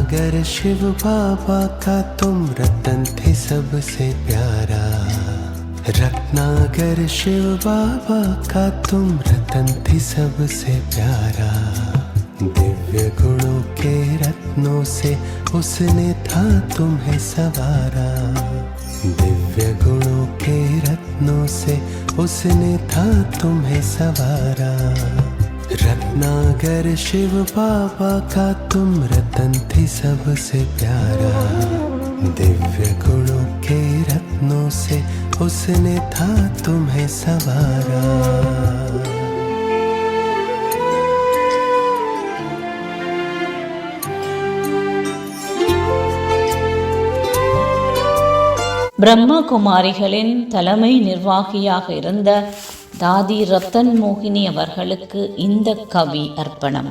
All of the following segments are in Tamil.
रत्नागर शिव बाबा का तुम रतन थे सबसे प्यारा। रत्नागर शिव बाबा का तुम रतन थे सबसे प्यारा। दिव्य गुणों के रत्नों से उसने था तुम्हें सवारा। दिव्य गुणों के रत्नों से उसने था तुम्हें सवारा। रत्नागर शिव बाबा का तुम रतन थे सबसे प्यारा। दिव्य गुणों के रत्नों से उसने था तुम्हें सवारा। பிரம்மகுமாரிகளின் தலைமை நிர்வாகியாக இருந்த தாதி ரத்தன் மோகினி அவர்களுக்கு இந்த கவி அர்ப்பணம்.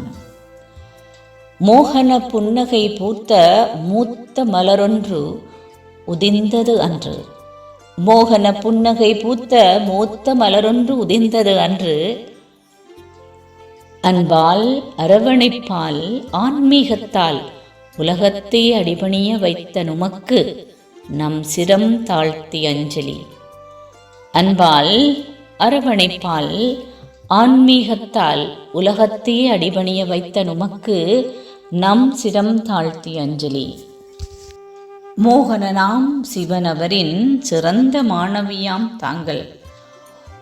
மோகன புன்னகை பூத்த மூத்த மலரொன்று உதிர்ந்தது அன்று. மோகன புன்னகை பூத்த மூத்த மலரொன்று உதிர்ந்தது அன்று. அன்பால் அரவணைப்பால் ஆன்மீகத்தால் உலகத்தை அடிபணிய வைத்த நுமக்கு நம் சிரம் தாழ்த்தி அஞ்சலி. அன்பால் அரவணைப்பால் ஆன்மீகத்தால் உலகத்தையே அடிபணிய வைத்த நுமக்கு நம் சிரம் தாழ்த்தி அஞ்சலி. மோகனனாம் சிவனவரின் சிறந்த மாணவியாம் தாங்கள்.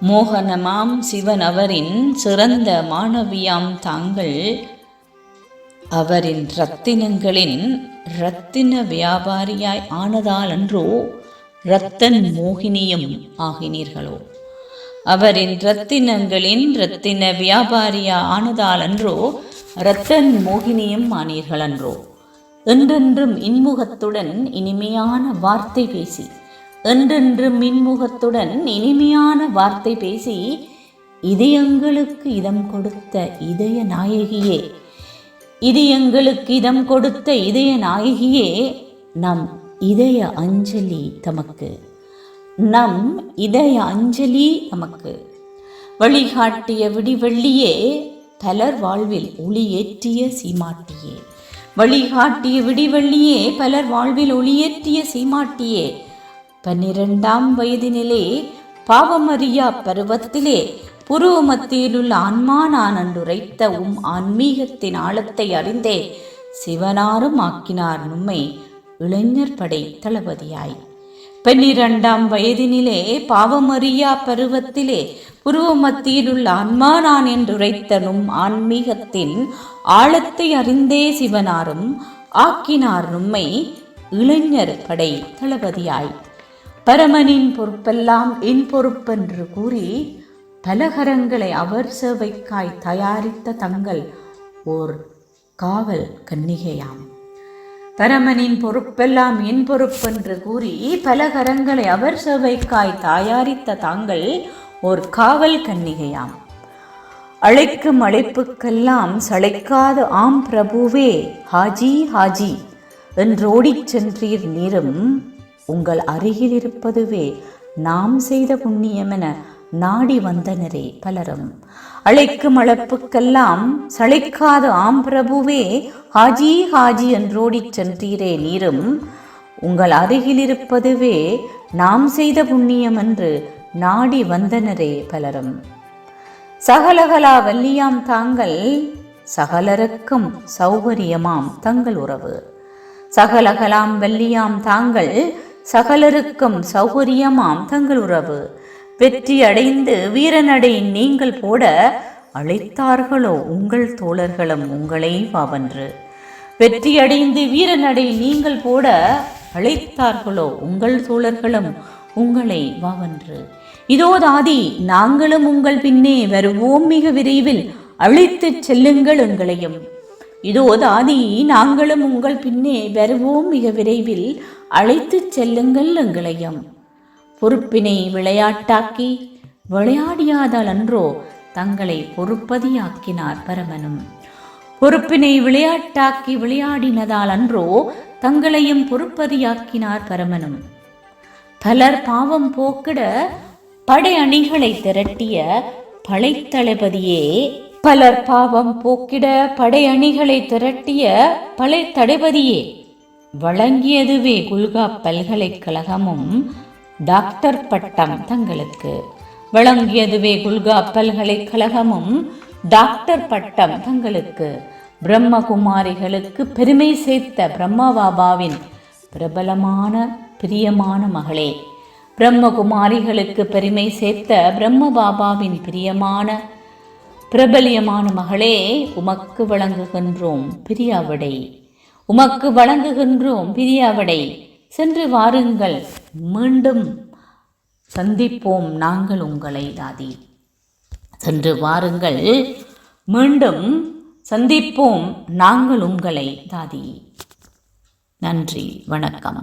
மோகனமாம் சிவனவரின் சிறந்த மாணவியாம் தாங்கள். அவரின் இரத்தினங்களின் இரத்தின வியாபாரியாய் ஆனதாலன்றோ இரத்தன் மோகினியும் ஆகினீர்களோ. அவரின் இரத்தினங்களின் இரத்தின வியாபாரியா ஆனதாலன்றோ இரத்தன் மோகினியும் ஆனீர்களன்றோ. என்றென்றும் இன்முகத்துடன் இனிமையான வார்த்தை பேசி, என்றென்றும் இன்முகத்துடன் இனிமையான வார்த்தை பேசி இதயங்களுக்கு இதம் கொடுத்த இதய நாயகியே, இதயங்களுக்கு இதம் கொடுத்த இதய நாயகியே, நம் இதய அஞ்சலி தமக்கு, நம் இதய அஞ்சலி நமக்கு. வழிகாட்டிய விடிவெள்ளியே, பலர் வாழ்வில் ஒளியேற்றிய சீமாட்டியே. வழிகாட்டிய விடிவெள்ளியே, பலர் வாழ்வில் ஒளியேற்றிய சீமாட்டியே. 12ஆம் வயதினிலே பாவமறியா பருவத்திலே புருவ மத்தியிலுள்ள ஆன்மா நான் அன்றுரைத்த ஆன்மீகத்தின் ஆழத்தை அறிந்தே சிவனாரும் ஆக்கினார் நும்மை இளைஞர் படை தளபதியாய். 12ஆம் வயதினிலே பாவமறியா பருவத்திலே புருவ மத்தியிலுள்ள ஆன்மா நான் என்றுரைத்த ஆன்மீகத்தின் ஆழத்தை அறிந்தே சிவனாரும் ஆக்கினார் நும்மை இளைஞர் படை தளபதியாய். பரமனின் பொறுப்பெல்லாம் என் பொறுப்பென்று கூறி பலகரங்களை அவர் சேவைக்காய் தயாரித்த தங்கள் ஓர் காவல் கன்னிகையாம். பரமனின் பொறுப்பெல்லாம் என் பொறுப்பென்று கூறி பலகரங்களை அவர் சேவைக்காய் தயாரித்த தாங்கள் ஓர் காவல் கன்னிகையாம். அழைக்கும் அழைப்புக்கெல்லாம் சளைக்காத ஆம் பிரபுவே ஹாஜி ஹாஜி என்றோடிச் சென்றீர் நீரும். உங்கள் அருகில் இருப்பதுவே நாம் செய்த புண்ணியமென நாடி வந்தனரே பலரும். அழைக்கும் அழைப்புக்கெல்லாம் சளைக்காத ஆம் பிரபுவே ஹாஜி ஹாஜி என்றோடிச் சென்றீரே நீரும். உங்கள் அருகில் இருப்பதுவே நாம் செய்த புண்ணியம் என்று நாடி வந்தனரே பலரும். சகலகலா வல்லியாம் தாங்கள், சகலருக்கும் சௌகரியமாம் தங்கள் உறவு. சகலகலாம் வல்லியாம் தாங்கள், சகலருக்கும் சௌகரியமாம் தங்கள் உறவு. வெற்றி அடைந்து வீரநடை நீங்கள் போட அழைத்தார்களோ உங்கள் தோழர்களும் உங்களை வாவென்று. வெற்றி அடைந்து வீரநடை நீங்கள் போட அழைத்தார்களோ உங்கள் தோழர்களும் உங்களை வாவென்று. இதோ தாதி, நாங்களும் உங்கள் பின்னே வருவோம் மிக விரைவில், அழைத்துச் செல்லுங்கள் எங்களையும். இதோ தாதி, நாங்களும் உங்கள் பின்னே வருவோம் மிக விரைவில், அழைத்துச் செல்லுங்கள் எங்களையும். பொறுப்பினை விளையாட்டாக்கி விளையாடியாதால் அன்றோ தங்களை பொறுப்பதியாக்கினார் பரமனும். பொறுப்பினை விளையாட்டாக்கி விளையாடினதால் அன்றோ தங்களையும் பொறுப்பதியாக்கினார் பரமனும். பலர் பாவம் போக்கிட படை அணிகளை திரட்டிய படைத்தளபதியே பலர் பாவம் போக்கிட படையணிகளை திரட்டிய பழைய தளபதியே, வழங்கியதுவே குல்கா பல்கலைக்கழகமும் டாக்டர் பட்டம் தங்களுக்கு. வழங்கியதுவே குல்கா பல்கலைக்கழகமும் டாக்டர் பட்டம் தங்களுக்கு. பிரம்மகுமாரிகளுக்கு பெருமை சேர்த்த பிரம்மபாபாவின் பிரபலமான பிரியமான மகளே, பிரம்மகுமாரிகளுக்கு பெருமை சேர்த்த பிரம்மபாபாவின் பிரியமான பிரபலியமான மகளே, உமக்கு வழங்குகின்றோம் பிரியாவிடை, உமக்கு வழங்குகின்றோம் பிரியாவிடை. சென்று வாருங்கள், மீண்டும் சந்திப்போம் நாங்கள் உங்களை தாதி. சென்று வாருங்கள், மீண்டும் சந்திப்போம் நாங்கள் உங்களை தாதி. நன்றி, வணக்கம்.